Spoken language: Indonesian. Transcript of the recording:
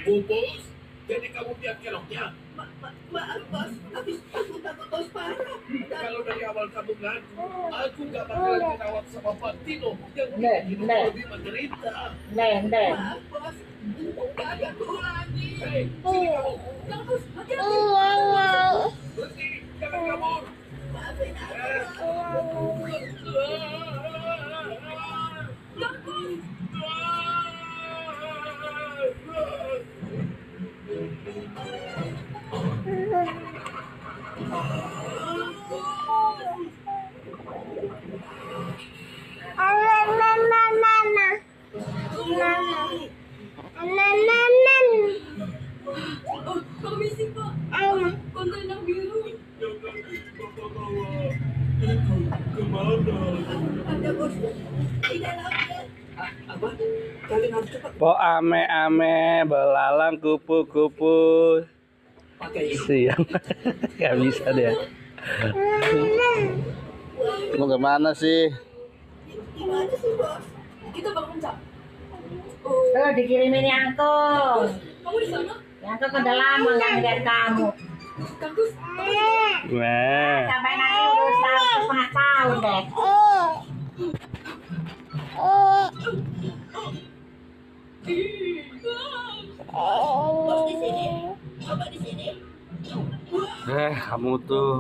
Bubus, jadi kamu biang keroknya. Maaf bos, habis aku takut bos parah. Kalau dari awal kamu ngaku, aku gak bakalan dirawat sama Pak Tino yang Nggak, hidup nggak. lebih menderita. Nggak. Maaf bos, nggak ada lagi. Hei, sini kamu. Jangan bos, hati-hati. Berhenti, jangan kabur. Maafin aku. Jangan bos. Oh, permisi Pak. Kontainer biru. Kemana? Ada bos. Di dalamnya. Apa? Kalian harus cepat Po ame-ame belalang kupu-kupu pakai ini. siang. Gak bisa dia. Mau kemana sih? Gimana sih bos? Kita bangun cap. Tuh dikirimin Yangko. Kamu di sana? Yangko udah lama nggak ngeliat kamu. Kangkus. Nah, Sampai nanti udah setengah tahun deh. Bos di sini. Coba di sini. kamu tuh.